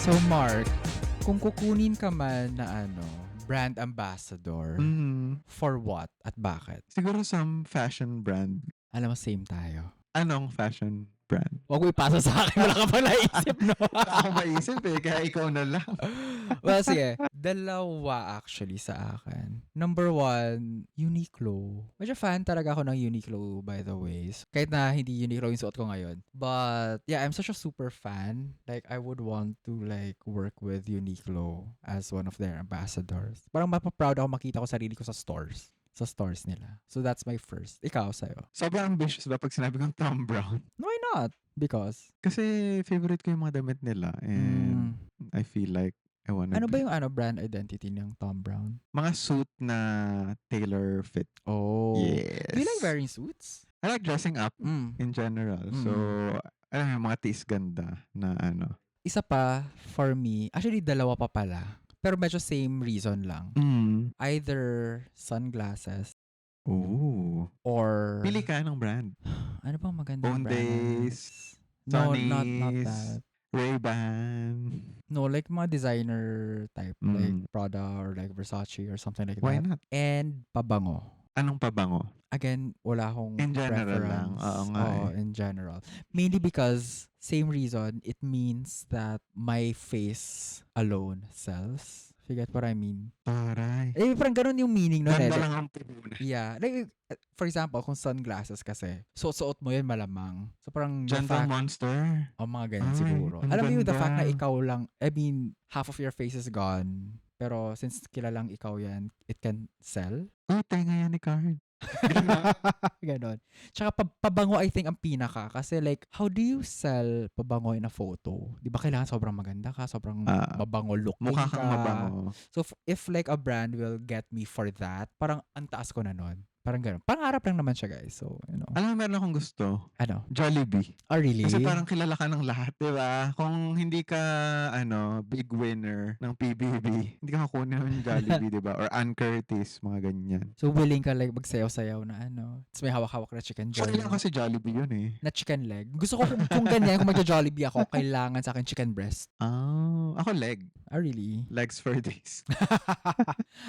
So Mark, kung kukunin ka man na brand ambassador, for what at bakit? Siguro some fashion brand. Alam mo, same tayo. Anong fashion brand? Huwag mo ipasa sa akin, wala ka pa naisip, no? Wala akong maisip kaya ikaw na lang. Well, sige. Dalawa actually sa akin. Number one, Uniqlo. Medyo fan talaga ako ng Uniqlo, by the way. Kahit na hindi Uniqlo yung suot ko ngayon. But, yeah, I'm such a super fan. Like, I would want to, work with Uniqlo as one of their ambassadors. Parang mapaproud ako makita ko sarili ko sa stores nila. So, that's my first. Ikaw, sa'yo. Sobrang ambitious ba pag sinabi kong Thom Browne? Why not? Because? Kasi favorite ko yung mga damit nila and I feel like I wanna Ano ba yung brand identity ng Thom Browne? Mga suit na tailor fit. Oh. Yes. Do you like wearing suits? I like dressing up in general. So, alam mo yung mga tiis ganda na Isa pa, for me, actually dalawa pa pala. Pero medyo same reason lang. Either sunglasses Oh. or... Pili ka ng brand. Ano bang magandang Owndays, brand? No, not Sonny's, that. Ray-Ban. No, like mga designer type. Like Prada or like Versace or something like Why that. not? And pabango. Anong pabango? Again, wala akong In general preference. lang. Oo nga in general. Mainly because, same reason, it means that my face alone sells. You get what I mean? Taray. Parang ganun yung meaning nun. Ganda lang ang puhunan. Yeah. Like, for example, kung sunglasses kasi, suot mo yun malamang. So parang Gentle Monster. mga ganyan siguro. Alam mo yung the fact na ikaw lang, half of your face is gone. Pero since kilalang ikaw yan, it can sell. Oh, tenga yan ni Karen. Ganon. Tsaka pabango I think ang pinaka. Kasi like, how do you sell pabango in a photo? Di ba kailangan sobrang maganda ka? Sobrang mabango looking mukha ka. Kang mabango. So if like a brand will get me for that, parang ang taas ko na nun. Parang gano'n. Pangarap lang naman siya, guys. So, Alam mo, meron akong gusto. Ano? Jollibee. Oh, really? Kasi parang kilala ka ng lahat, di ba? Kung hindi ka, big winner ng PBB, hindi ka makunin ng Jollibee, di ba? Or Ann Curtis, mga ganyan. So, willing ka like magsayaw-sayaw na Tapos may hawak-hawak na chicken Jollibee. joy. Kailangan kasi Jollibee yun eh. Na chicken leg. Gusto ko kung ganyan, kung magja-Jollibee ako, kailangan sa akin chicken breast. Ako leg. Ah, really? Legs for days.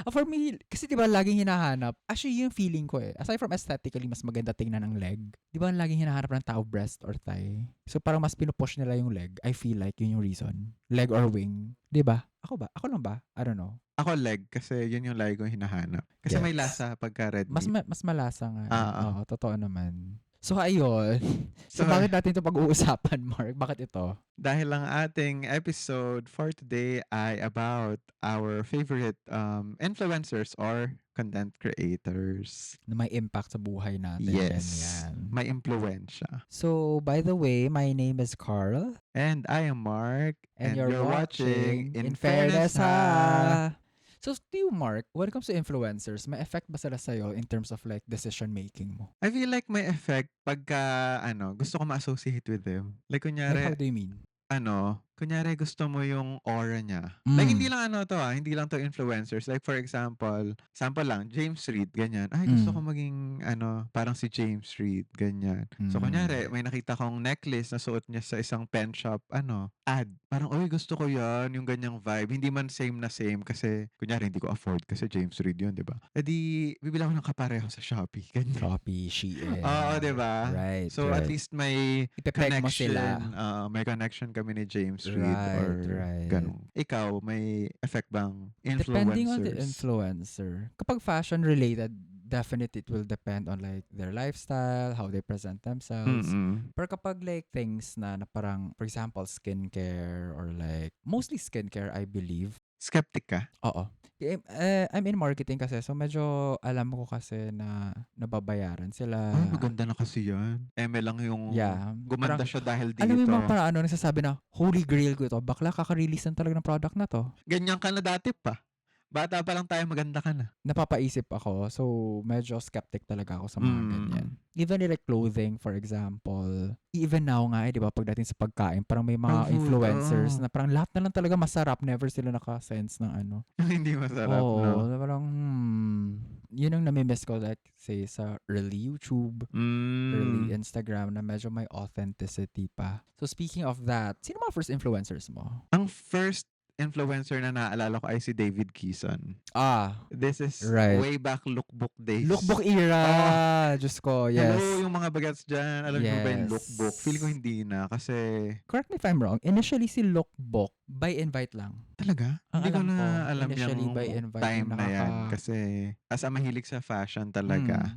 For me, kasi diba laging hinahanap, actually yung feeling ko aside from aesthetically, mas maganda tingnan ang leg. Diba laging hinahanap ng tao breast or thigh? So parang mas pinupush nila yung leg. I feel like yun yung reason. Leg or wing. Diba? Ako ba? Ako lang ba? I don't know. Ako leg kasi yun yung lagi kong hinahanap. Kasi may lasa pagka red meat. Mas malasa nga. Oo, totoo naman. So ayun. So bakit natin ito pag-uusapan, Mark? Bakit ito? Dahil ang ating episode for today ay about our favorite influencers or content creators. Na may impact sa buhay natin. Yes. Ganyan. May impluensya. So, by the way, my name is Carl. And I am Mark. And you're watching In Fairness Ha! So, to you, Mark, when it comes to influencers, may effect ba sila sa'yo in terms of like decision-making mo? I feel like may effect pagka, gusto ko ma-associate with them. Like, kunyari, Like, how do you mean? Kunyari gusto mo yung aura niya. Like, hindi lang hindi lang to influencers. Like, for example, sample lang, James Reid, ganyan. Ay, gusto ko maging, parang si James Reid, ganyan. So, kunyari, may nakita kong necklace na suot niya sa isang pen shop, ad. Parang, oy, gusto ko yan, yung ganyang vibe. Hindi man same na same kasi, kunyari, hindi ko afford kasi James Reid yun, di ba? E di, bibili ako ng kapareho sa Shopee, ganyan. Shopee, Shein. Oo, di ba? Right. So, at least may Ipepeg mo connection. sila. May connection kami ni James Reid or ganun. Ikaw, may effect bang influencers? Depending on the influencer. Kapag fashion-related, definitely it will depend on like their lifestyle, how they present themselves. Pero kapag like things na parang, for example, skincare or like, mostly skincare, I believe. Skeptic ka? Oo. I'm in marketing kasi, so medyo alam ko kasi na nababayaran sila. Ay, maganda na kasi yan. Eme lang yung gumanda siya dahil dito. Alam mo yung mga parang nagsasabi na, holy grail ko ito, bakla kaka-release na talaga ng product na to. Ganyan ka na dati pa. Bata pa lang tayo, maganda ka na. Napapaisip ako, so medyo skeptic talaga ako sa mga ganyan. Even like clothing, for example. Even now nga, di ba, pagdating sa pagkain, parang may mga influencers na parang lahat na lang talaga masarap. Never sila naka-sense ng Hindi masarap, no? Parang, yun ang nami-miss ko like say sa early YouTube, early Mm. Instagram na medyo may authenticity pa. So speaking of that, sino mga first influencers mo? Ang first influencer na naalala ko ay si David Kison. Ah, This is right. way back lookbook days. Lookbook Oh, era. Diyos ko, hello yes. yung mga bagets dyan. Alam niyo ba yung lookbook? Feeling ko Yes. hindi na kasi Correct me if I'm wrong. Initially si Lookbook by invite lang. talaga Ang hindi ko alam na ko, alam initially by yung invite time na na yan kasi as a mahilig sa fashion talaga.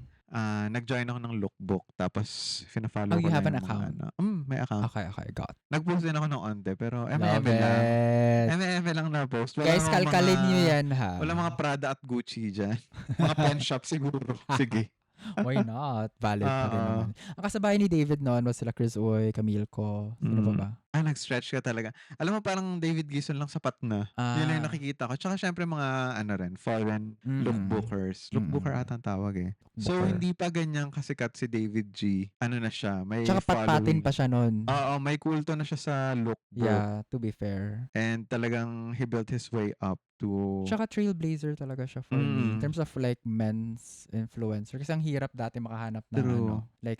Nag-join ako ng lookbook tapos Oh, fina-follow ko you have lang an yung mga account? ano. May account. Okay, got. Nag-post din ako ng onte pero Love eme-eme lang. it. Eme-eme lang na post. Guys, kalkalin nyo yan Wala mga ha. Prada at Gucci dyan. Mga pen shop siguro. Sige. Why not? Valid pa rin Oo. naman. Ang kasabay ni David noon was sila Chris Uy, Camille Ko. Sino pa ba? Nag-stretch ka talaga. Alam mo parang David Gison lang sapat na. Yun lang yung Ah, nakikita ko. Tsaka syempre mga ano rin, foreign lookbookers. Lookbooker ata ang tawag eh. So Booker. hindi pa ganyan kasikat si David G. Ano na siya, may Tsaka patpatin following. pa siya noon. Oo, may kulto na siya sa lookbook. Yeah, to be fair. And talagang he built his way up to... Tsaka trailblazer talaga siya for me. In terms of like men's influencer. Kasi ang hirap dati makahanap ng True. like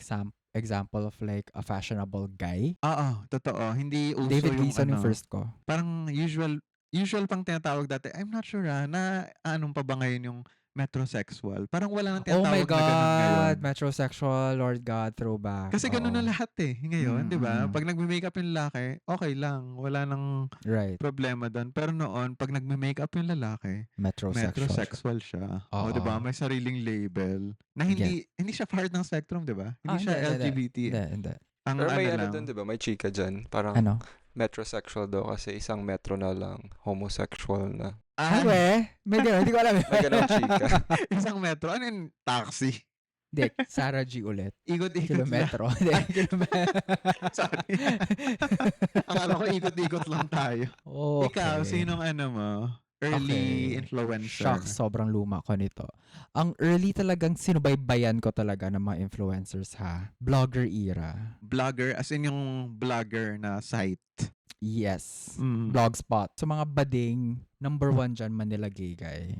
example of like a fashionable guy. Oo, totoo. Hindi uso David yung Gleason yung ano. first ko. Parang usual pang tinatawag dati. I'm not sure na anong pa ba ngayon yung metrosexual. Parang wala nang Oh my tinatawag na ganun ngayon. God! Metrosexual, Lord God, throwback. Kasi ganun na Oo. lahat eh, ngayon, di ba? Mm. Pag nagme-makeup yung lalaki, okay lang. Wala nang Right. problema doon. Pero noon, pag nagme-makeup yung lalaki, Metrosexual. metrosexual siya. O, di ba? Oo. May sariling label. Na hindi siya part ng spectrum, di ba? Hindi siya LGBT. Hindi. Ang Pero may ano ano lang. dun, di ba? May chika dyan. Parang Ano? metrosexual daw kasi isang metro na lang. Homosexual na. Ay, we? May gano'n. Hindi ko alam. May ganun chika. Isang metro. Ano yung taxi? Hindi, Sarah G ulit. Ikot-ikot lang. Kilometro. Hindi, Sorry. Akala ko ikot-ikot lang tayo. Okay. Ikaw, sinong ano mo? Early influencer. Shocks, sobrang luma ko nito. Ang early talagang sinubaybayan ko talaga ng mga influencers ha. Blogger era. Blogger, as in yung blogger na site. Yes. Mm. Blogspot. So mga bading, number 1 dyan, Manila Gay Guy.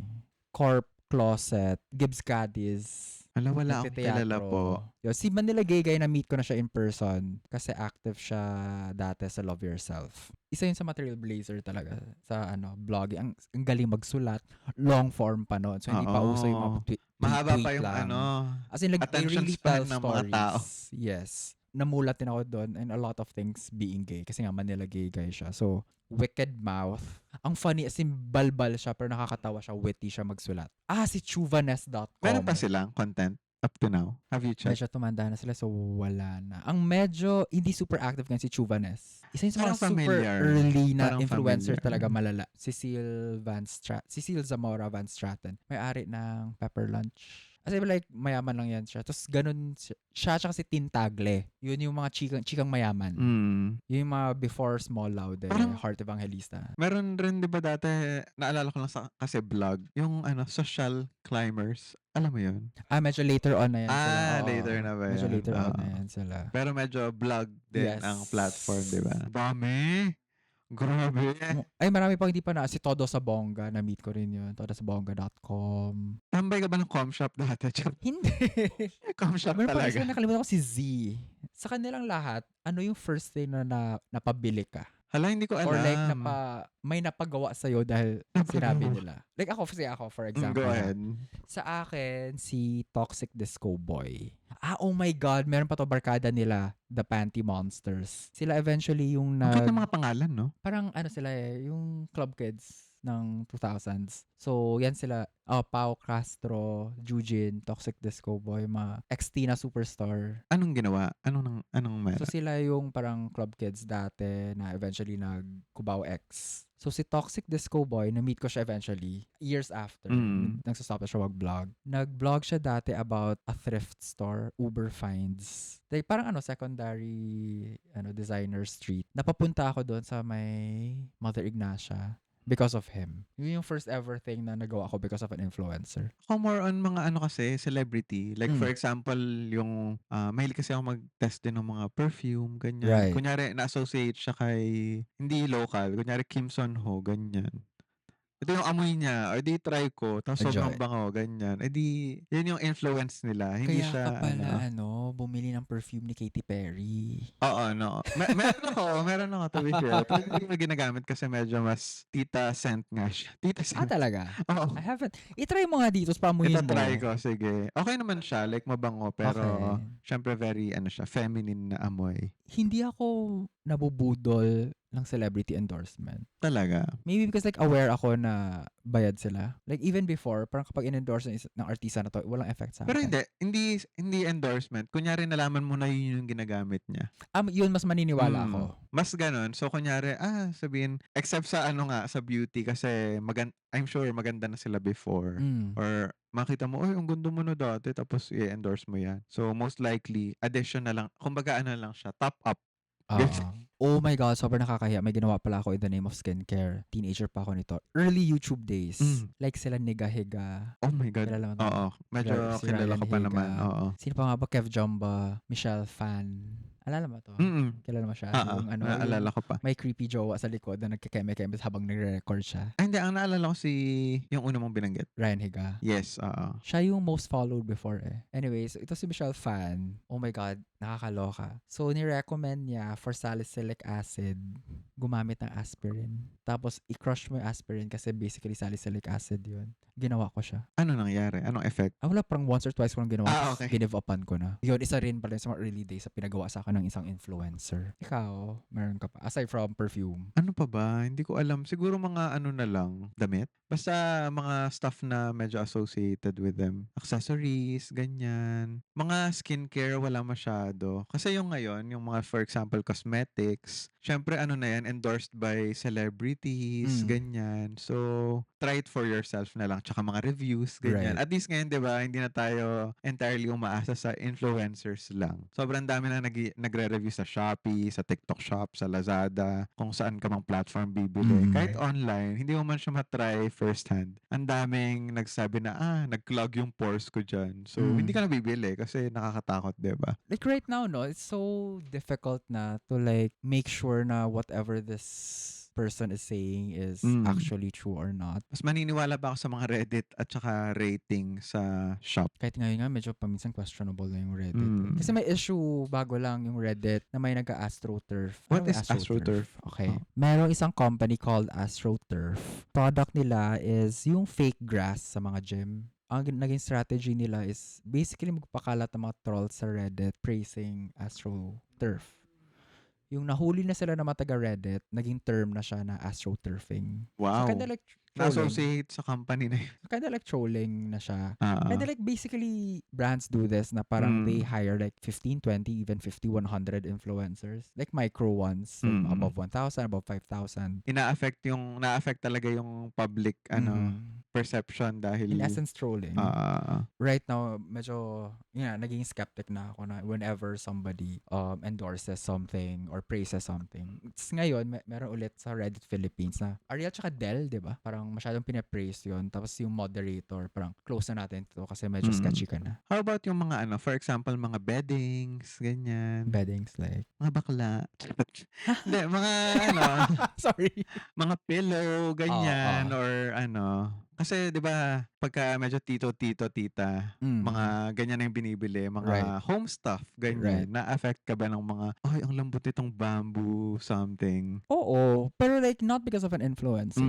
Corp Closet, Gibbs Cadiz. Wala akong kilala po. Yo, si Manila Gay Guy, na-meet ko na siya in person kasi active siya dati sa Love Yourself. Isa yun sa mga trailblazer talaga sa blogging. Ang galing magsulat. Long form pa noon. So, hindi pa Oo. uso yung mga Mahaba tweet pa yung lang. As in, like, they attention really span tell ng mga tao. stories. Yes. Namulat din ako doon and a lot of things being gay. Kasi nga, Manila Gay Guy siya. So, wicked mouth. Ang funny, as in, balbal siya pero nakakatawa siya, witty siya magsulat. Si chuvanes.com. Meron pa silang content up to now? Have you checked? Medyo tumanda na sila, so wala na. Ang medyo hindi super active ngayon si Chuvanes. Isa yun sa mga Parang super familiar. early na Parang influencer familiar. talaga malala. Cecile Zamora Van Straten. May-ari ng Pepper Lunch. Kasi like, mayaman lang yan siya. Tapos ganun siya tsaka si Tin Tagle. Yun yung mga chikang mayaman. Yun yung mga before Small Loud, Heart Evangelista. Meron rin, di ba dati, naalala ko lang kasi vlog, yung social climbers. Alam mo yun? Medyo later on na yan sila. Oo. Later na ba yan? Medyo later on na yan sila. Pero medyo vlog din Yes. ang platform, di ba? Dami! Grabe! Ay, marami pang hindi pa na. Si Todo sa Bongga, na-meet ko rin yun. Todosabongga.com. Tambay ka ba ng com shop dati? Hindi. Com shop Meron pa talaga. isa, nakalimutan ko si Z. Sa kanilang lahat, ano yung first thing na napabili ka? Hala, hindi ko alam. Or like, may napagawa sa'yo dahil sinabi nila. Like ako, for example. Go ahead. Sa akin, si Toxic Disco Boy. Oh my God, meron pa to barkada nila, The Panty Monsters. Sila eventually yung Ang ganda mga pangalan, no? parang sila yung club kids ng 2000s. So, yan sila. Pao Castro, Jujin, Toxic Disco Boy, mga ex-Tina Superstar. Anong ginawa? Anong meron? So, sila yung parang club kids dati na eventually nag-Cubao X. So, si Toxic Disco Boy, na-meet ko siya eventually, years after. Nagsastop na siya mag-vlog. Nag-vlog siya dati about a thrift store, Uber Finds. Like, parang secondary designer street. Napapunta ako doon sa may Mother Ignacia because of him. Yun yung first ever thing na nagawa ko because of an influencer. Ako more on mga kasi, celebrity. Like for example, yung mahilig kasi ako mag-test din ng mga perfume, ganyan. Right. Kunyari, na-associate siya kay, hindi local. Kunyari, Kim Son Ho, ganyan. ito yung amoy niya, or di try ko, tapos sobrang Enjoy. bango, ganyan. Yun yung influence nila. Hindi Kaya ka siya, pala bumili ng perfume ni Katy Perry. oo, no. Meron ako to be fair. Pero hindi ko ginagamit kasi medyo mas tita scent nga siya. Tita scent. Talaga? Oo. I haven't. I-try mo nga dito, pamuhin Ita-try mo. ko, sige. Okay naman siya, like mabango, pero Okay. syempre very, siya, feminine na amoy. Hindi ako nabubudol ng celebrity endorsement. Talaga. Maybe because like aware ako na bayad sila. Like even before, parang kapag in-endorse ng artista na to, walang effect sa Pero akin. hindi endorsement. Kunyari nalaman mo na yun yung ginagamit niya. Yun mas maniniwala ako. Mas ganun. So, kunyari, sabihin, except sa sa beauty, kasi I'm sure maganda na sila before. Mm. Or makita mo, ang ganda mo na dati, tapos i-endorse mo yan. So, most likely, addition na lang. Kumbaga, lang siya, top up. Oh my God, sobrang nakakahiya. May ginawa pala ako in the name of skincare. Teenager pa ako nito. Early YouTube days. Like sila Niga-Higa. Oh my God. Kilala mo to? Oo. Medyo Si kilala Ryan ko pa Higa. naman. Oo. Sino pa nga ba? Kev Jumba, Michelle Fan. Alala mo to? Kilala mo siya? Yung naalala ko pa. may creepy jowa sa likod na nagkikeme-keme habang nagre-record siya. Ay, hindi. Ang naalala ko yung una mong binanggit. Ryan Higa. Yes, oo. Siya yung most followed before Anyways, ito si Michelle Fan. Oh my God, nakakaloka. So, ni-recommend niya for salicylic acid, gumamit ng aspirin. Tapos, i-crush mo yung aspirin kasi basically salicylic acid yun. Ginawa ko siya. Ano nangyari? Anong effect? Wala, parang once or twice ko lang ginawa. Okay. Give upan ko na. Yun, isa rin pala sa mga early days sa pinagawa sa akin ng isang influencer. Ikaw, meron ka pa? Aside from perfume. Ano pa ba? Hindi ko alam. Siguro mga na lang, damit. Basta mga stuff na medyo associated with them. Accessories, ganyan. Mga skincare, wala masyado. Kasi yung ngayon, yung mga, for example, cosmetics, syempre na yan, endorsed by celebrities, ganyan. So, try it for yourself na lang. Tsaka mga reviews, ganyan. Right. At least ngayon, di ba, hindi na tayo entirely umaasa sa influencers lang. Sobrang dami na nagre-review sa Shopee, sa TikTok Shop, sa Lazada, kung saan ka mang platform bibili. Kahit online, hindi mo man siya matry firsthand. Ang daming nagsabi na, nag-clog yung pores ko dyan. So, hindi ka na bibili kasi nakakatakot, di ba? Like right now, it's so difficult na to like make sure na whatever this person is saying is actually true or not. Mas maniniwala ba ako sa mga Reddit at saka rating sa shop? Kahit ngayon nga, medyo paminsan questionable na yung Reddit. Kasi may issue bago lang yung Reddit na may nag-AstroTurf. What is AstroTurf? Okay. Merong isang company called AstroTurf. Product nila is yung fake grass sa mga gym. Ang naging strategy nila is basically magpakalat ng mga trolls sa Reddit praising AstroTurf. Yung nahuli na sila na mga taga-Reddit, naging term na siya na AstroTurfing. Wow. So, kinda like Na-associate sa company na yun. Kinda like trolling na siya. Kinda like basically brands do this na parang they hire like 15, 20, even 50, 100 influencers. Like micro ones. Like above 1,000, above 5,000. Na-affect talaga yung public perception dahil in essence trolling. Right now, medyo naging skeptic na ako na whenever somebody endorses something or praises something. It's ngayon, meron ulit sa Reddit Philippines na Ariel tsaka Del, di ba? Parang masyadong pinapraise yun. Tapos yung moderator, parang close na natin to kasi medyo sketchy ka na. How about yung mga for example, mga beddings, ganyan. Beddings like? Mga bakla. Hindi, mga Sorry. mga pillow, ganyan, or kasi 'di ba, pagka medyo tita, mga ganyan na yung binibili, mga home stuff, ganyan. Na-affect ka ba ng mga, ay, ang lambot nitong bamboo something? Oo, pero like not because of an influencer.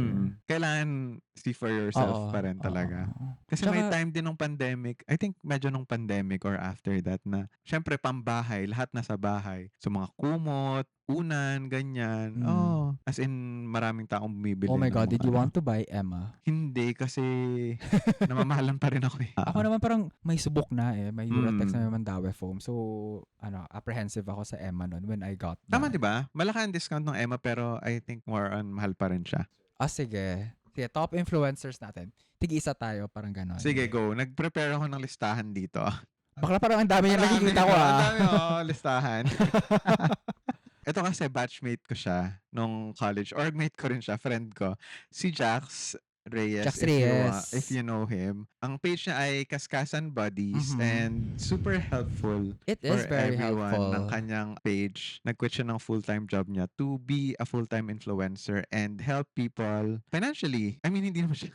Kailangan see for yourself pa rin talaga. Kasi may time din ng pandemic, I think medyo nung pandemic or after that na, syempre pambahay, lahat nasa bahay. So mga kumot, unan, ganyan. As in, maraming taong bumibili. Oh my God, ng did you want to buy Emma? Hindi, kasi namamahalan pa rin ako eh. Ako naman parang may subok na may Uratex na may Mandawe foam. So, apprehensive ako sa Emma nun when I got that. Tama, di ba? Malaki ang discount ng Emma pero I think more on mahal pa rin siya. Sige. Sige, top influencers natin. Tig-isa tayo, parang gano'n. Sige, go. Nag-prepare ako ng listahan dito. Bakla parang ang dami yung nakikita ko Ang dami listahan. Ito kasi batchmate ko siya nung college. Orgmate ko rin siya, friend ko. Si Jax Reyes, Jax if Reyes. you know him. Ang page niya ay Kaskasan Buddies Mhm. and super helpful It for is very everyone ng helpful. kanyang page. Nag-quit siya ng full-time job niya to be a full-time influencer and help people financially. I mean, hindi naman siya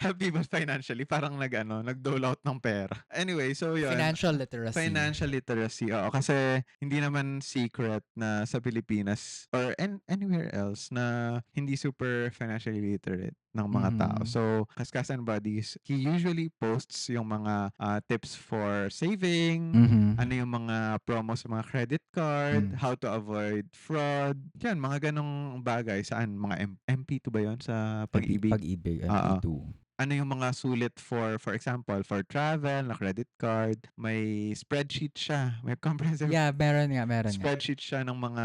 help people financially. Parang nag-dole out ng pera. Anyway, so yun. Financial literacy. Financial literacy. Oo, kasi hindi naman secret na sa Pilipinas or anywhere else na hindi super financially literate ng mga tao. Mhm. So, Kaskasan Buddies, he usually posts yung mga tips for saving, Mhm. ano yung mga promos sa mga credit card, Mm. how to avoid fraud. Yan, mga ganong bagay. Saan? Mga MP2 ba yon sa pag-ibig? Pag-ibig, Oo. MP2. Ano yung mga sulit for example, for travel, na credit card. May spreadsheet siya. May comprehensive Yeah, meron nga. spreadsheet siya ng mga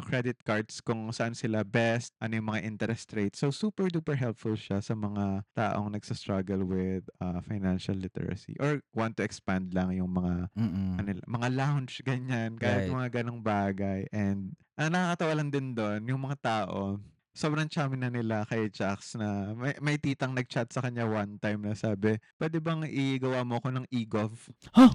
credit cards kung saan sila best, ano yung mga interest rates. So, super duper helpful siya sa mga taong nagsa-struggle with financial literacy or want to expand lang yung mga Mm. mga lounge, ganyan. Kahit Right. mga ganong bagay. And ang nakakatawa lang din doon, yung mga tao, sobrang charming na nila kay Jax na may titang nag-chat sa kanya one time na sabi, pwede bang igawa mo ako ng e-gov? Huh?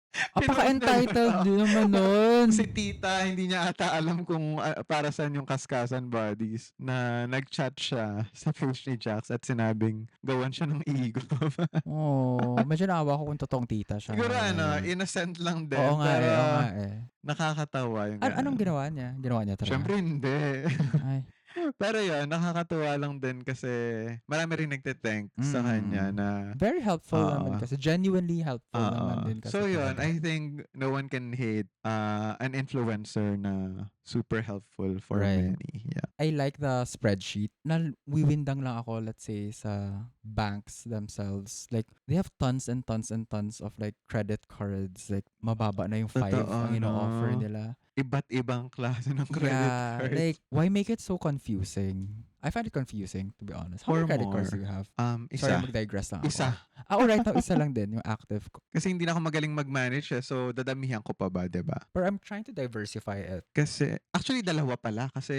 Pinost niya yun. Apaka-entitled naman nun. Si tita, hindi niya ata alam kung para saan yung Kaskasan Buddies na nag-chat siya sa page ni Jax at sinabing gawan siya ng e-gov. Oh, medyo naawa ko kung totoong tita siya. Siguro Eh. innocent lang din. Oo nga Pero eh, oo nga eh. nakakatawa yung Anong ganun. ginawa niya? Ginawa niya talaga? Siyempre hindi. Ay. Pero yun, nakakatuwa lang din kasi marami rin nagte-thank sa kanya na Very helpful naman kasi. Genuinely helpful naman din kasi so yun, talaga. I think no one can hate an influencer na super helpful for Right. many. Yeah. I like the spreadsheet. Wiwindang lang ako, let's say, sa banks themselves. Like, they have tons and tons and tons of like credit cards. Like, mababa na yung 5 Totoo, ang ino-offer no? nila. Iba't ibang klase ng credit Yeah, cards. like, why make it so confusing? I find it confusing, to be honest. How Or many credit cards more. do you have? Isa. Sorry, mag-digress lang ako. Isa. Right now, isa lang din, yung active ko. Kasi hindi na ako magaling mag-manage so dadamihan ko pa ba, 'di ba? But I'm trying to diversify it. Kasi, actually dalawa pala kasi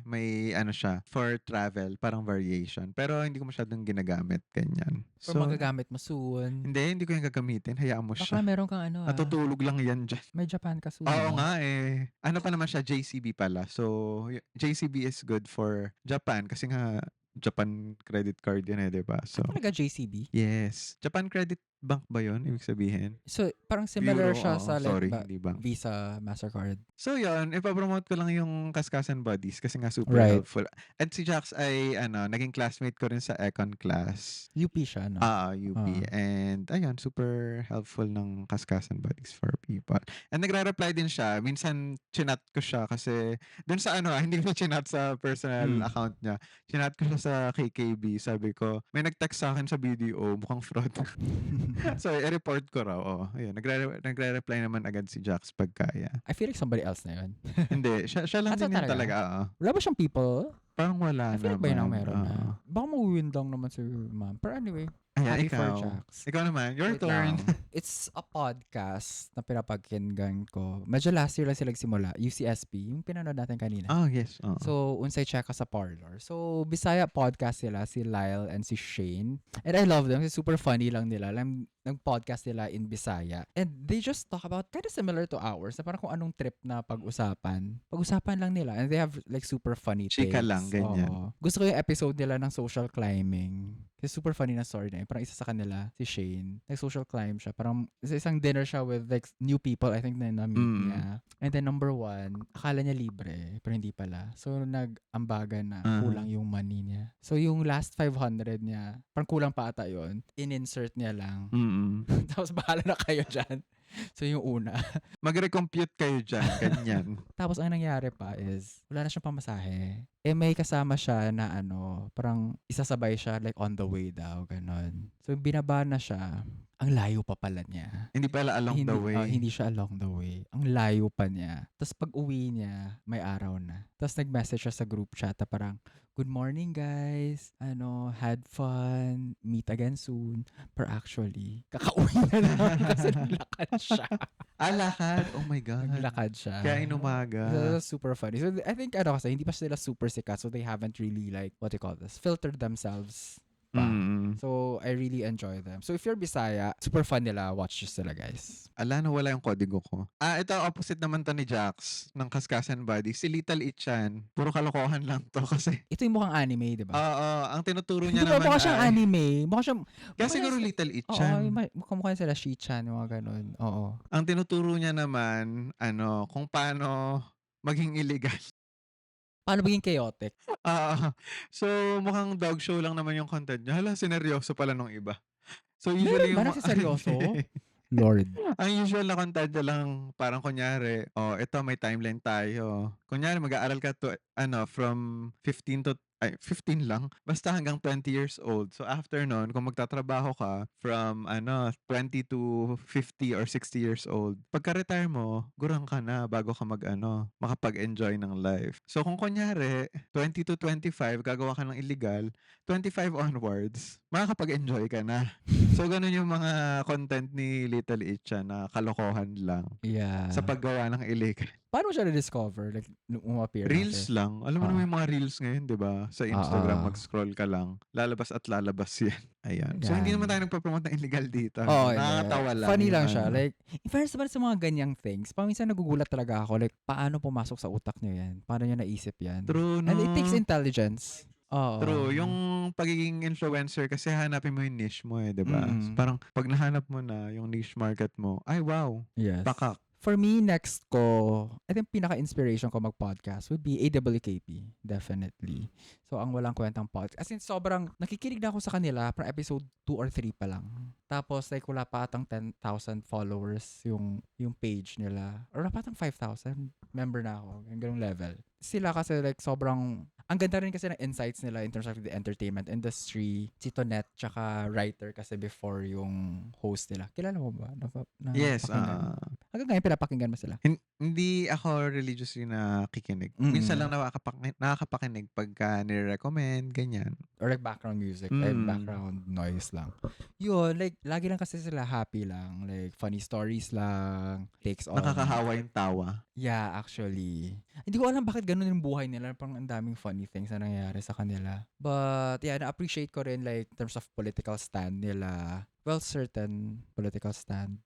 may siya, for travel, parang variation. Pero hindi ko masyadong ginagamit, ganyan. Or magagamit mo soon. Hindi ko yung gagamitin. Hayaan mo Baka siya. meron kang Natutulog lang yan dyan. may Japan ka soon. Oo nga eh. Ano pa naman siya, JCB pala. So, JCB is good for Japan kasi nga Japan credit card yun eh, 'di ba? So, Talaga JCB? yes. Japan Credit Bank ba yun? Ibig sabihin? So, parang similar Euro, siya oo. sa like Sorry, hindi bank. Visa, MasterCard. So yun, ipapromote ko lang yung Kaskasan Buddies kasi nga super Right. helpful. At si Jax ay naging classmate ko rin sa econ class. UP siya, no? UP. And ayun, super helpful ng Kaskasan Buddies for people. And nagre-reply din siya. Minsan chinat ko siya kasi dun sa hindi ko chinat sa personal account niya. Chinat ko siya sa KKB. Sabi ko, may nag-text sa akin sa BDO, mukhang fraud. So, i-report ko raw. Ayun, nagre-reply naman agad si Jax pag kaya. I feel like somebody else na yun. Hindi, siya lang Asa din yun talaga? talaga. Wala ba siyang people? Parang wala I feel like naman. ba yun ang meron na? Baka mawiwindang naman si ma'am. But anyway, Ayan, happy for ikaw. Jax. Ikaw naman, your Wait turn. lang. It's a podcast na pinapakinggan ko. Medyo last year lang sila nagsimula. UCSP, yung pinanood natin kanina. Oh, yes. So, unsay check ka sa Parlor. So, Bisaya podcast sila, si Lyle and si Shane. And I love them kasi super funny lang nila. Ng podcast nila in Bisaya. And they just talk about kind of similar to ours. Na parang kung anong trip na pag-usapan. Pag-usapan lang nila. And they have like super funny Chika takes. lang, ganyan. Oo. Gusto ko yung episode nila ng social climbing. Kasi super funny na story na yun. Parang isa sa kanila, si Shane, nag-social climb siya. Parang sa isang dinner siya with like new people, I think na na-meet niya. And then number 1, akala niya libre, pero hindi pala. So nag-ambagan na kulang yung money niya. So yung last 500 niya, parang kulang pa ata yun. In-insert niya lang. Tapos bahala na kayo dyan. So yung una. Mag-recompute kayo dyan, ganyan. Tapos ang nangyari pa is, wala na siyang pamasahe. May kasama siya na parang isasabay siya like on the way daw, ganon. So binaba na siya. Ang layo pa pala niya. Hindi pala along the way. Hindi siya along the way. Ang layo pa niya. Tapos pag uwi niya, may araw na. Tapos nag-message siya sa group chat na parang, good morning guys. Had fun. Meet again soon. Pero actually, kakauwi na naman kasi naglakad siya. Lakad. Oh my God. Naglakad siya. Kaya So, inumaga. that's super funny. So, I think, kasi, hindi pa sila super sikat. So, they haven't really, like, what do you call this? Filtered themselves pa. Mm. So, I really enjoy them. So, if you're Bisaya, super fun nila. Watch this sila, guys. Ala, nawala yung kodigo ko. Ito, opposite naman to ni Jax, ng Kaskasan Buddy. Si Little Ichan, puro kalokohan lang to kasi. Ito yung mukhang anime, di ba? Oo, ang tinuturo Hindi niya ba naman mukha siyang ay... anime? Mukha siyang... Kaya mukha siguro niya- Little Oo, Ichan. mukha sila Shi-chan, yung mga ganun. Oo. Ang tinuturo niya naman, kung paano maging illegal. Paano maging chaotic? So, mukhang dog show lang naman yung content niya. Hala, sineryoso pala nung iba. So, Meron usually ba yung... nagsiseryoso? Lord. Ang usual na content niya lang, parang kunyari, ito may timeline tayo. Kunyari, mag-aaral ka to, from 15 lang, basta hanggang 20 years old. So after nun, kung magtatrabaho ka from 20 to 50 or 60 years old, pagka-retire mo, gurang ka na bago ka makapag-enjoy ng life. So kung kunyari, 20 to 25, gagawa ka ng illegal, 25 onwards, makakapag-enjoy ka na. So ganun yung mga content ni Little Itcha na kalokohan lang Yeah. sa paggawa ng illegal. Paano mo siya na-discover? Like, nung umappear Reels lang. Alam mo naman yung mga reels ngayon, di ba? Sa Instagram, mag-scroll ka lang. Lalabas at lalabas yan. Ayan. So, hindi naman tayo nagpapromote ng illegal dito. Nakakatawa lang. Funny yung lang siya. Like, in fairness naman sa mga ganyang things, paminsan nagugulat talaga ako. Like, paano pumasok sa utak niyo yan? Paano niyo naisip yan? True, no? And it takes intelligence. Oo. True. Yung pagiging influencer, kasi hanapin mo yung niche mo di ba? So, parang pag nahanap mo na yung niche market mo, ay wow, Yes. pakak. For me, next ko, I think pinaka-inspiration ko mag-podcast would be AWKP. Definitely. So, ang walang kwentang podcast. As in, sobrang, nakikinig na ako sa kanila from episode 2 or 3 pa lang. Tapos, like, wala pa atang 10,000 followers yung page nila. Or wala pa atang 5,000. Member na ako. Yung ganung level. Sila kasi, like, sobrang, ang ganda rin kasi ng insights nila in terms of the entertainment industry. Si Tonet, tsaka writer kasi before yung host nila. Kilala mo ba? Yes. Hanggang ngayon, pinapakinggan mo sila. Hindi ako religiously na kikinig. Minsan lang nakakapakinig pagka nire-recommend, ganyan. Or like background music, like background noise lang. Yun, like, lagi lang kasi sila happy lang. Like, funny stories lang, takes on. Nakakahawa yung tawa. Yeah, actually. Hindi ko alam bakit ganun yung buhay nila. Parang ang daming funny things na nangyayari sa kanila. But, yeah, na-appreciate ko rin, like, in terms of political stand nila. Well, certain political stand.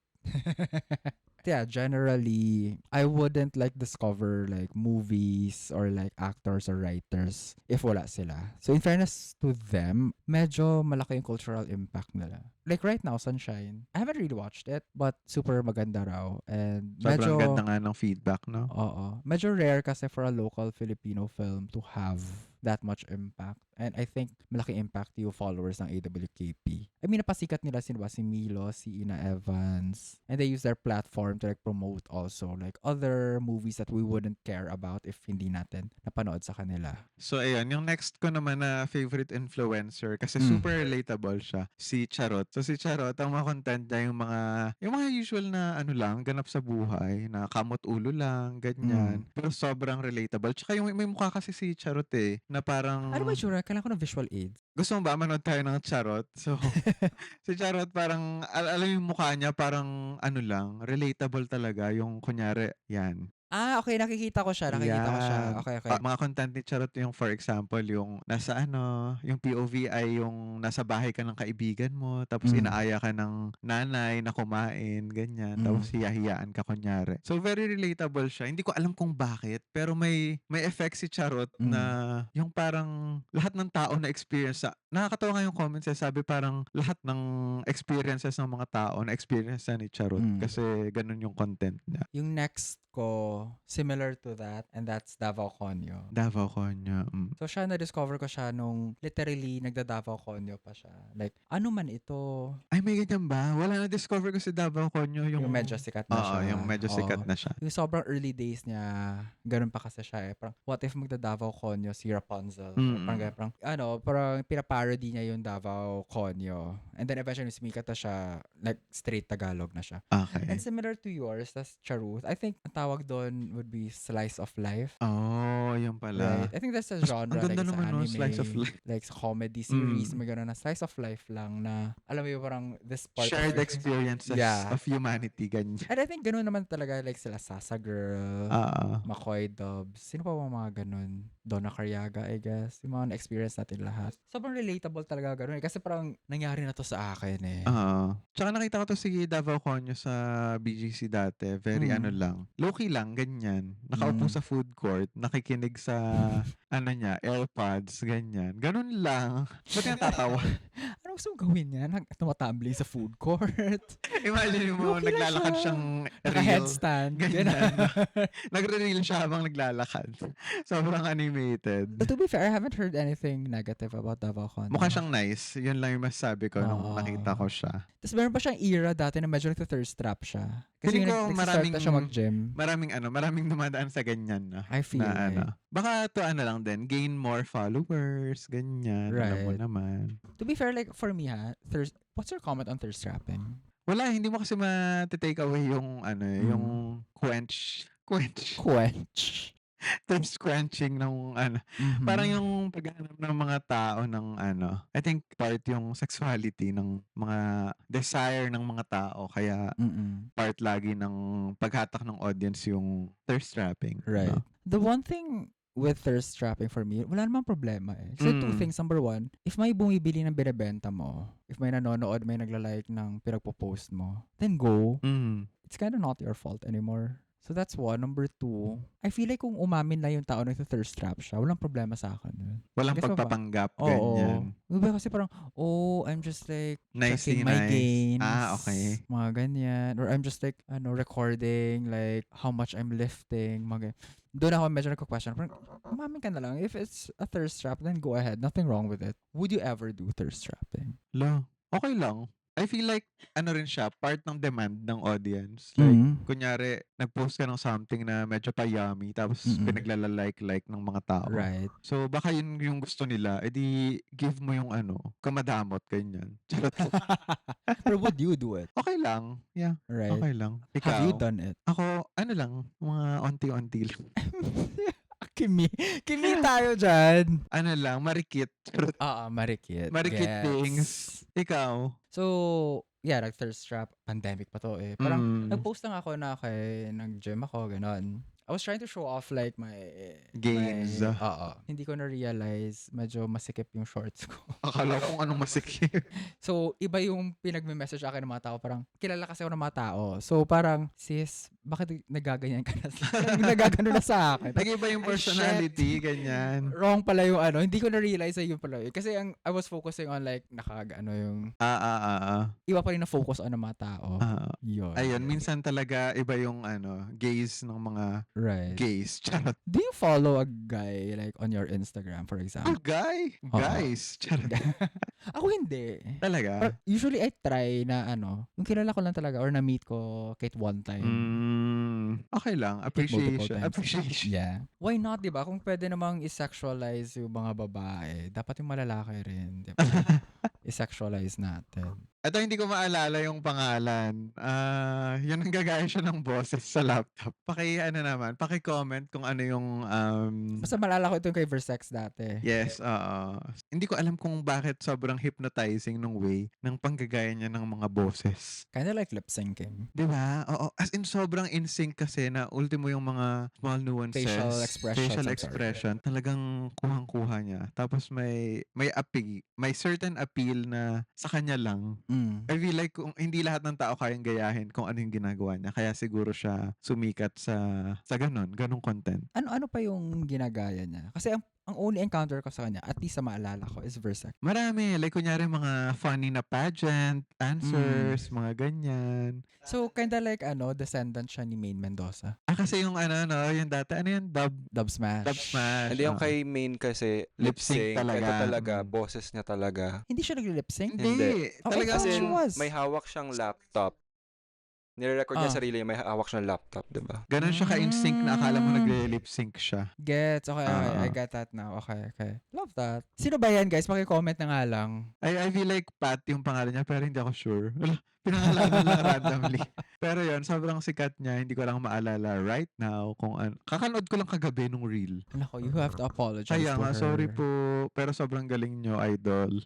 Yeah, generally, I wouldn't like discover like movies or like actors or writers if wala sila. So in fairness to them, medyo malaki yung cultural impact nila. Like right now, Sunshine, I haven't really watched it, but super maganda raw. And Sobrang ganda nga ng feedback, no? Oo. Medyo rare kasi for a local Filipino film to have that much impact. And I think malaking impact yung followers ng AWKP. I mean, napasikat nila si Milo, si Ina Evans. And they use their platform to like promote also like other movies that we wouldn't care about if hindi natin napanood sa kanila. So, ayun. Yung next ko naman na favorite influencer kasi super relatable siya. Si Charot. So, si Charot, ang mga content niya yung mga usual na ganap sa buhay, na kamot ulo lang, ganyan. Pero sobrang relatable. Tsaka yung may mukha kasi si Charot na parang... Ano ba sure? Kailangan ko ng visual aids. Gusto mo ba manood tayo ng Charot? So, si Charot parang, alam yung mukha niya parang relatable talaga. Yung kunyari, yan. Okay. Nakikita ko siya. Okay. Mga content ni Charot yung, for example, yung nasa yung POV ay yung nasa bahay ka ng kaibigan mo, tapos inaaya ka ng nanay na kumain, ganyan. Tapos hiya-hiyaan ka kunyari. So, very relatable siya. Hindi ko alam kung bakit, pero may effect si Charot na yung parang lahat ng tao na experience nakakatawa nga yung comments sabi parang lahat ng experiences ng mga tao na experience ni Charot kasi ganun yung content niya. Yung next ko, similar to that, and that's Davao Conyo. Davao Conyo. So siya, na-discover ko siya nung literally nagda-Davao Conyo pa siya. Like, ano man ito? Ay, may ganyan ba? Wala na-discover ko si Davao Conyo. Yung medyo sikat na siya. yung medyo sikat na siya. Yung sobrang early days niya, ganun pa kasi siya Parang, what if magda-Davao Conyo si Rapunzel? Parang pinaparody niya yung Davao Conyo. And then eventually, sumikat na siya, like, straight Tagalog na siya. Okay. And similar to yours, that's Charuth. I think, ang tawag doon would be slice of life. Oh, yun Right. pala. I think that's a Mas genre ang like ganda sa naman anime, nun, slice of life. like sa comedy series, Mm. may gano'n na slice of life lang na alam mo yung parang this part Shared of experiences Yeah. of humanity, ganyan. And I think gano'n naman talaga like sila Sasa Girl, Oo. McCoy Dubs. Sino pa ba mga ganun? Donna Cariaga, I guess. Yung mga na-experience natin lahat. Sobrang relatable talaga ganun. Kasi parang nangyari na to sa akin eh. Oo. Tsaka nakita ko to si Davao Conyo sa BGC dati. Very ano Mm. lang. Low-key lang, ganyan. Nakaupo Mm. sa food court, nakikinig sa ano niya, AirPods, ganyan. Ganun lang. Ba't yung tatawa? Ano gusto mong gawin niya? Tumatambling sa food court. Imagine mo, Low-key lang naglalakad siya. siyang Naka-headstand. Ganyan. Ganun. Nagre-reel siya habang naglalakad. Sobrang animated. But to be fair, I haven't heard anything negative about Davao Con. Mukha siyang nice. Yun lang yung masasabi ko nung Oo. nakita ko siya. Tapos meron pa siyang era dati na medyo nagta-thirst trap siya. Kasi Feeling ko nagsistart na siya mag-gym. maraming dumadaan sa ganyan na. I feel na ano. like. Baka to ano lang din, gain more followers, ganyan. Alam mo Right. naman. To be fair, like for me what's your comment on thirst trapping? Wala, hindi mo kasi ma-take away yung ano, yung quench, thirst quenching ng ano. Mhm. Parang yung paghahanap ng mga tao ng ano, I think part yung sexuality ng mga desire ng mga tao. Kaya Mm-mm. part lagi ng paghatak ng audience yung thirst trapping. Right. No? The one thing with thirst trapping for me, wala namang problema eh. Kasi two things. Number one, if may bumibili ng binibenta mo, if may nanonood, may nagla-like ng pinagpo-post mo, then go. Mm. It's kind of not your fault anymore. So that's one. Number two, I feel like kung umamin na yung tao na thirst trap siya, walang problema sa akin. Walang Guess mo ba? pagpapanggap, Oo. ganyan. Diba kasi parang, I'm just like Nicey checking my nice. gains. Okay. Mga ganyan. Or I'm just like, recording like how much I'm lifting. Mga ganyan. Doon ako medyo nagka-question. Parang, umamin ka na lang. If it's a thirst trap, then go ahead. Nothing wrong with it. Would you ever do thirst trapping? Okay lang. I feel like, ano rin siya, part ng demand ng audience. Like, kunyari, nag-post ka ng something na medyo pa-yummy, tapos pinaglalalike-like ng mga tao. Right. So, baka yun yung gusto nila, edi give mo yung ano, kamadamot, ganyan. Charot. But would you do it? Okay lang. Yeah, Right. okay lang. Have you Ikaw? done it? Ako, ano lang, mga onti-onti lang. Kimi tayo dyan. Ano lang, marikit. Charot. Marikit. Marikit Gets. things. Ikaw? So, yeah, thirst trap. Pandemic pa to eh. Parang, Mm. nag-post lang ako na nag-gym ako, ganon. I was trying to show off like my Gains. Hindi ko na-realize, medyo masikip yung shorts ko. Akala ko kung anong masikip. So, iba yung pinagme-message akin ng mga tao. Parang, kilala kasi ako ng mga tao. So, parang, sis, bakit nagaganyan ka na? Nagagano na sa akin. Nag-iba yung personality, ganyan. Wrong pala yung Hindi ko na-realize na yun pala yun. Kasi I was focusing on like, yung iba pa rin na focus on ng mga tao. Yun. Ayun, minsan talaga iba yung gaze ng mga Right. gays. Charot. Do you follow a guy like on your Instagram, for example? Guy? Guys. Charot. Ako hindi. Talaga? Pero usually I try na yung kilala ko lang talaga or na-meet ko kahit one time. Okay lang. Multiple Appreciation. times. Appreciation. Yeah. Why not, di ba? Kung pwede namang i-sexualize yung mga babae, dapat yung malalaki rin, di ba? I-sexualize natin. Ito hindi ko maalala yung pangalan. Yun ang gagaya siya ng boses sa laptop. Paki-comment kung ano yung Basta malala ko ito yung kay Versex dati. yes, hindi ko alam kung bakit sobrang hypnotizing nung way ng panggagaya niya ng mga boses. Kinda like lip syncing. Di ba? Oo. As in, sobrang in sync kasi na ultimo yung mga small nuances. Facial expression. Talagang kuhang-kuha niya. Tapos may appeal. May certain appeal na sa kanya lang. I feel like kung hindi lahat ng tao kayang gayahin kung ano yung ginagawa niya. Kaya siguro siya sumikat sa ganong content. Ano pa yung ginagaya niya? Kasi ang only encounter ko sa kanya, at least sa maalala ko, is Versex. Marami. Like, kunyari mga funny na pageant, answers, mga ganyan. So, kinda like, descendant siya ni Maine Mendoza. Kasi yung yung dati, Dub Smash. Dub Smash. Hindi yung kay main kasi Lip sync lip-sync. talaga. Ito talaga, boses niya talaga. Hindi siya nag-lip sync? Hindi. Oh, I Talaga thought Kasi she was. may hawak siyang laptop. Nire-record niya Ah. sarili niya, may hawak siyang laptop, 'di ba? Ganun siya ka-instinct na akala mo Mm. nagre-lip sync siya. Gets. Okay. I Oo. get that now. Okay. Love that. Sino ba yan, guys? Paki-comment na nga lang. I feel like Pat yung pangalan niya pero hindi ako sure. Wala, pinangalanan lang randomly. Pero yun, sobrang sikat niya. Hindi ko lang maalala right now kung ano. Kakanood ko lang kagabi nung reel. Nako, you have to apologize Kaya to nga, her. sorry po. Pero sobrang galing nyo, idol.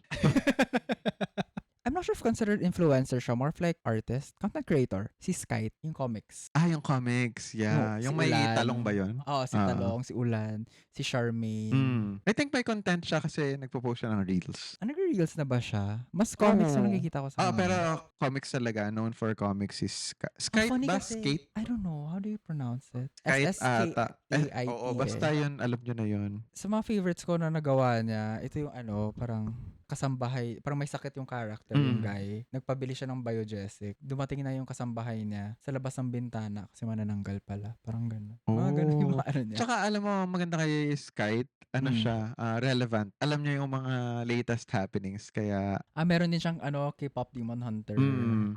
I'm not sure if considered influencer siya. More of like artist. Content creator. Si Skype. Yung comics. Yung comics. Yeah. No, Yung si may Ulan. talong ba yun? Oo, si Talong, si Ulan, si Charmaine. I think may content siya kasi nagpo-post siya ng reels. Nag-reels na ba siya? Mas comics na Oo. nakikita ko sa kanya. Pero comics talaga. Known for comics is Skate funny ba? kasi, Skate? I don't know. How do you pronounce it? Skate ata. S-S-K-A-I-T. Oo, basta yun. Alam nyo na yun. Sa mga favorites ko na nagawa niya, ito yung parang kasambahay, parang may sakit yung character, yung guy. Nagpabili siya ng biogesic. Dumating na yung kasambahay niya sa labas ng bintana kasi manananggal pala. Parang gano'n. Mga gano'n yung mga ano niya. Tsaka alam mo, maganda kay Skite. Siya, relevant. Alam niya yung mga latest happenings. Kaya, Meron din siyang K-pop Demon Hunter.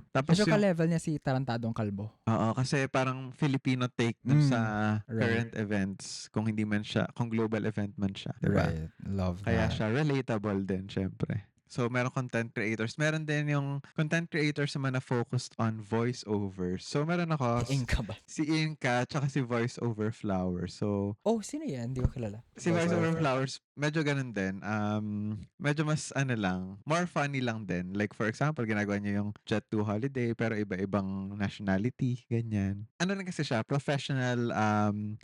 tapos Medyo yung, ka-level niya si Tarantadong Kalbo. oo, kasi parang Filipino take dun sa Right. current events. Kung hindi man siya, kung global event man siya. Diba? Right. Love Kaya that. siya relatable din, syempre. So, meron content creators. Meron din yung content creators naman na focused on voiceovers. So, meron ako Inka ba? si Inka tsaka si Voiceover Flowers. So, Sino yan? Hindi ko kilala. si Voiceover Flowers, medyo ganun din. Medyo mas lang, more funny lang din. Like for example, ginagawa niya yung Jet 2 holiday pero iba-ibang nationality, ganyan. Ano lang kasi siya, professional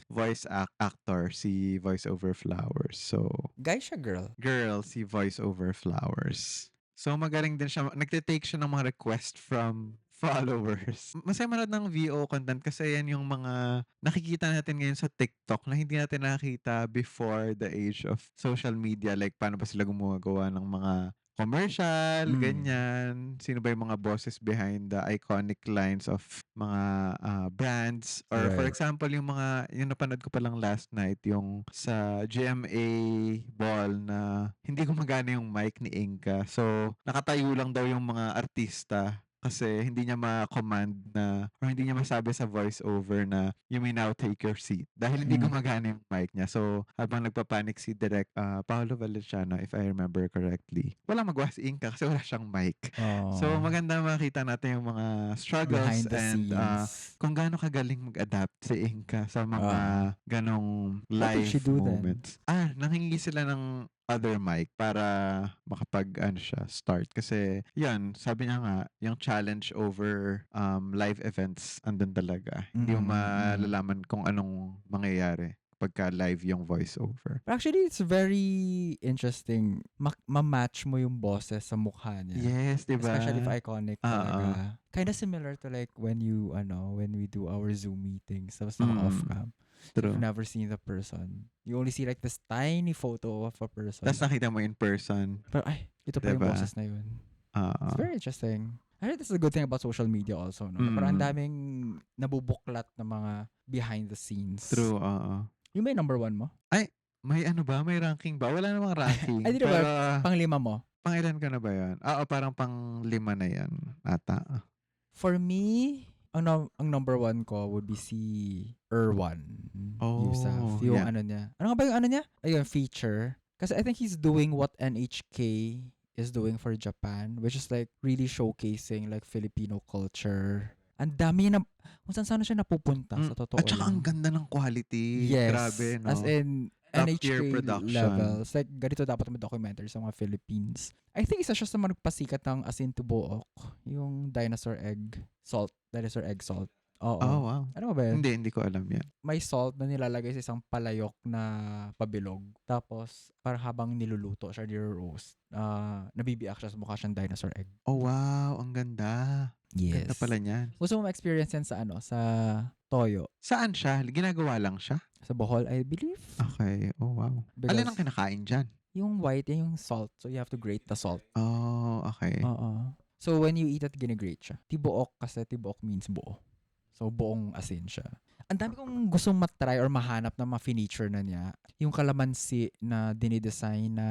voice actor si Voiceover Flowers. So, Guy siya, girl? girl si Voiceover Flowers. So, magaling din siya. Nagtitake siya ng mga request from followers. Masaya manood ng VO content kasi yan yung mga nakikita natin ngayon sa TikTok na hindi natin nakita before the age of social media. Like, paano ba sila gumagawa ng mga commercial, ganyan. Sino ba yung mga bosses behind the iconic lines of mga brands? Or for Right. example, yung napanood ko pa lang last night, yung sa GMA ball na hindi gumagana yung mic ni Inka. So, nakatayo lang daw yung mga artista kasi hindi niya ma-command na or hindi niya masabi sa voiceover na you may now take your seat dahil hindi gumagana yung mic niya. So, habang nagpapanik si Direk Paolo Valenciano, if I remember correctly, wala magawa si Inka kasi wala siyang mic. So, maganda makita natin yung mga struggles behind the and scenes. kung gaano kagaling mag-adapt si Inka sa mga ganong What did live she do then? moments. Nanghingi sila ng other mic para makapag start. Kasi yan, sabi niya nga, yung challenge over live events andun talaga. Hindi mo malalaman kung anong mangyayari pagka live yung voiceover. Actually, it's very interesting. Ma-match mo yung boses sa mukha niya. Yes, diba? Especially if iconic talaga. Kinda similar to like when we do our Zoom meetings. Tapos off-cam. True. You've never seen the person. You only see like this tiny photo of a person. Tapos nakita mo in person. Pero ito pa yung Diba? boses na yun. It's very interesting. I heard this is a good thing about social media also. No? Parang ang daming nabubuklat na mga behind the scenes. True, Yung may number 1 mo? May may ranking ba? Wala namang ranking. Ay, di ba? Pang-5 mo? Pang-ilan ka na ba yan? Parang pang-5 na yan ata. For me, ang number 1 ko would be si Erwan Yusuf. Yung yeah. ano niya. Ano nga ba yung ano niya? Ayun, feature. Kasi I think he's doing what NHK is doing for Japan, which is like really showcasing like Filipino culture. Ang dami na, kung saan siya napupunta sa totoo At saka lang. ang ganda ng quality. Yes. Grabe, no? As in, Top-tier NHK production. levels. Like, ganito dapat may documentary sa mga Philippines. I think isa siya sa mga nagpasikat ng asin to buok. Yung dinosaur egg salt. Oo. Oh, wow. Ano ba yun? Hindi ko alam yan. May salt na nilalagay sa isang palayok na pabilog. Tapos, parang habang niluluto siya, niro-roast, nabibiyak siya sa mukha siyang dinosaur egg. Oh, wow. Ang ganda. Yes. Ganda pala niyan. Gusto mo ma-experience yan sa sa Toyo. Saan siya? Ginagawa lang siya? Sa Bohol, I believe. Okay. Oh, wow. Because Alin ang kinakain dyan? yung white, yung salt. So, you have to grate the salt. Oh, okay. Oo. So, when you eat it, ginigrate siya. Tibuok kasi tibuok means buo. So, buong asin siya. Ang dami kong gustong matry or mahanap na ma-feature na niya. Yung kalamansi na dinidesign na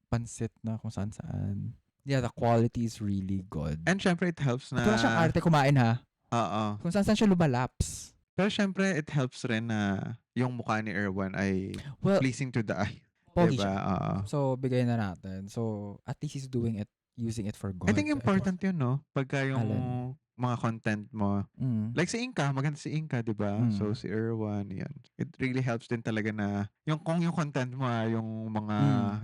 pansit na kung saan. Yeah, the quality is really good. And syempre, it helps na... At wala siyang arte kumain ha. Oo. Kung saan siya lumalaps. Pero syempre, it helps rin na yung mukha ni Erwan ay Well, pleasing to the eye. pogi Diba? siya. Oo. So, bigay na natin. So, at least he's doing it, using it for I good. think important yun, no? Pagka yung Alin? mga content mo. Mm. Like si Inka, maganda si Inka, di ba? So Mm. si Erwan, yan. It really helps din talaga na kung yung content mo, yung mga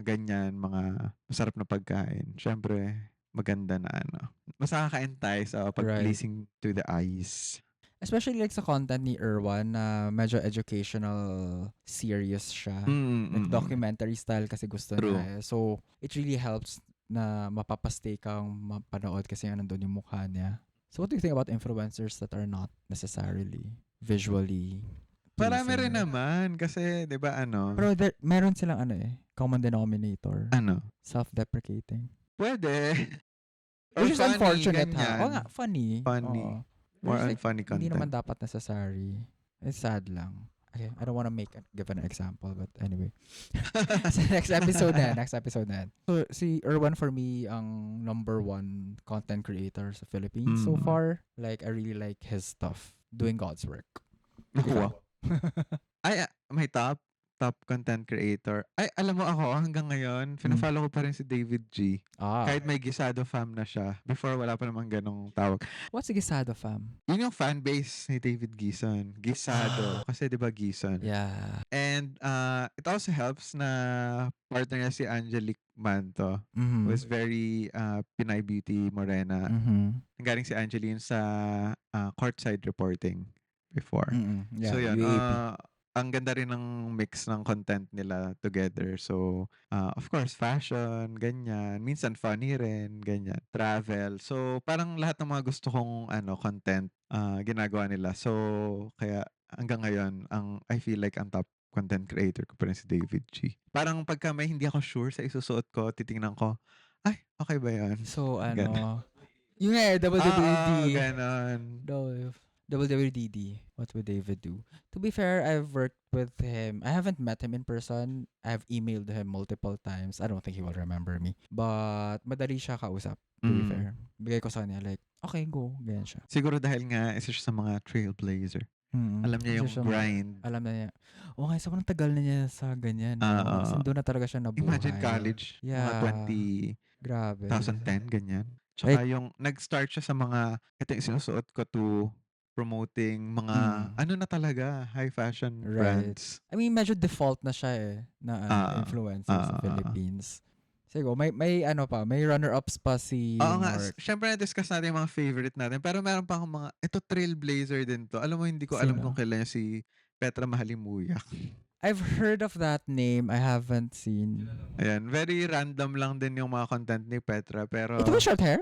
ganyan, mga masarap na pagkain. Syempre, maganda na ano. Mas nakaka-entice Right. pag-pleasing to the eyes. Especially like sa content ni Erwan na medyo educational serious siya. Like documentary style kasi gusto True. niya. So, it really helps na mapapastay kang mapanood kasi nandun yung mukha niya. So, what do you think about influencers that are not necessarily visually Marami rin pleasing? naman kasi, di ba ano? Pero meron silang common denominator. Ano? Self-deprecating. Pwede. Or Which is funny, unfortunate ganyan. nga, funny. Funny. Oo. More But on it's funny hindi naman content. dapat necessary. It's sad lang. Okay, I don't want to give an example, but anyway. Sa next episode na yan. So, si Erwan for me, ang number 1 content creator sa Philippines so far. Like, I really like his stuff. Doing God's work. Wow. Ay, may top content creator. Ay, alam mo ako, hanggang ngayon, fina-follow ko pa rin si David G. Kahit may Gisado fam na siya. Before, wala pa namang ganong tawag. What's Gisado fam? Yun yung fan base ni David Gison. Gisado. Kasi di ba Gison? Yeah. And it also helps na partner niya si Angelique Manto. Who is very Pinay Beauty Morena. Nanggaling si Angeline sa courtside reporting before. Yeah, So yun, UAP. ang ganda rin ng mix ng content nila together. So, of course, fashion, ganyan. Minsan funny rin, ganyan. Travel. So, parang lahat ng mga gusto kong content ginagawa nila. So, kaya hanggang ngayon, I feel like ang top content creator ko pa rin si David G. Parang pagka may hindi ako sure sa isusuot ko, titingnan ko, ay, okay ba yan? So, Ganon. yung WWD. Ganon. WWDD. What would David do? To be fair, I've worked with him. I haven't met him in person. I've emailed him multiple times. I don't think he will remember me. But madali siya kausap, to be fair. Bigay ko sa kanya like, okay, go. Ganyan siya. Siguro dahil nga isa siya sa mga trailblazer. Alam niya yung grind. Alam na niya. Okay, sobrang tagal na niya sa ganyan. Kasi doon na talaga siya nabuhay. Imagine college. Yeah. Mga Grabe. 2010, ganyan. Tsaka yung nag-start siya sa mga, ito yung sinusuot ko to promoting mga, na talaga, high fashion brands. I mean, medyo default na siya na influencer sa Philippines. Siguro, may runner-ups pa si Oo nga, Mark. syempre na-discuss natin yung mga favorite natin, pero meron pa akong mga, ito trailblazer din to. Alam mo, hindi ko alam kung kailan si Petra Mahalimuyak. I've heard of that name. I haven't seen. Ayan, very random lang din yung mga content ni Petra, pero Ito ba short hair?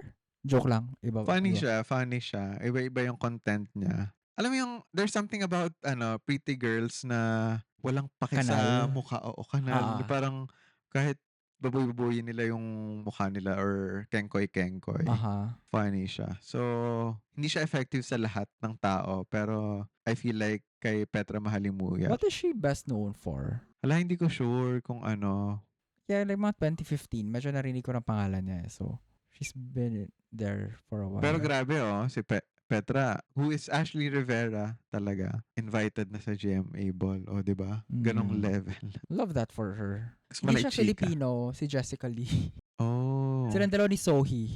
Joke lang. Iba. funny siya. Iba-iba yung content niya. Alam mo yung, there's something about, pretty girls na walang pake sa mukha. O kanal. Parang, kahit baboy-baboyin nila yung mukha nila or kengkoy-kengkoy. Funny siya. So, hindi siya effective sa lahat ng tao, pero I feel like kay Petra Mahalimuyak. What is she best known for? Hala, hindi ko sure kung ano. Yeah, like mga 2015. Medyo narinig ko ng pangalan niya. So, she's been there for a while. Pero grabe si Petra, who is Ashley Rivera talaga, invited na sa GMA Ball. O, diba? Ganong level. Love that for her. Hindi siya Filipino, si Jessica Lee. Oh. Silang dalawa ni Sohee.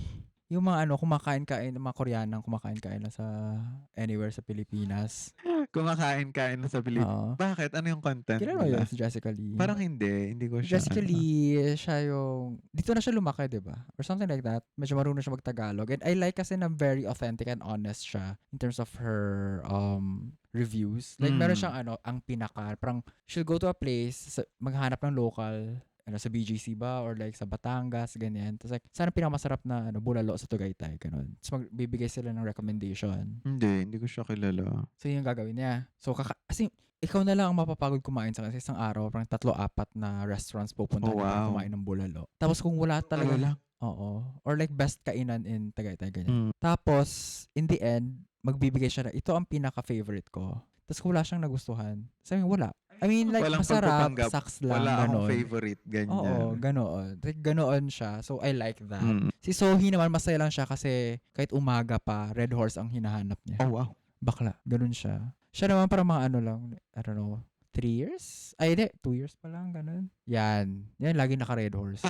Yung mga kumakain-kain, mga Koreanang kumakain-kain na sa anywhere sa Pilipinas. Kumakain-kain na sa Pilipinas. Bakit? Ano yung content Kilala nila? yun si Jessica Lee. Parang hindi ko siya. Jessica Lee, siya yung, dito na siya lumaki, diba? Or something like that. Medyo marunong siya mag-Tagalog. And I like kasi na very authentic and honest siya in terms of her reviews. Like, meron siyang ang pinaka. Parang, she'll go to a place, maghanap ng local, sa BGC ba or like sa Batangas, ganyan. Tapos like, sana pinakamasarap na bulalo sa Tagaytay, ganun. Tapos magbibigay sila ng recommendation. Hindi ko siya kilala. So yun yung gagawin niya. So kasi ikaw na lang ang mapapagod kumain sa isang araw, parang 3-4 na restaurants pupunta para kumain ng bulalo. Tapos kung wala talaga, oo. Or like best kainan in Tagaytay, ganyan. Tapos, in the end, magbibigay siya na, ito ang pinaka-favorite ko. Tapos kung wala siyang nagustuhan, sabi wala. I mean, like, Walang masarap, pagpapanggap. saks lang, Wala akong ganon. favorite, Oo, ganyan. ganoon. Like, ganoon siya. So, I like that. Mm. Si Sohee naman, masaya lang siya kasi kahit umaga pa, Red Horse ang hinahanap niya. Oh, wow. Bakla. Ganun siya. Siya naman parang mga ano lang, I don't know, 3 years? Ay, hindi. 2 years pa lang, ganun. Yan. Yan, lagi naka-Red Horse.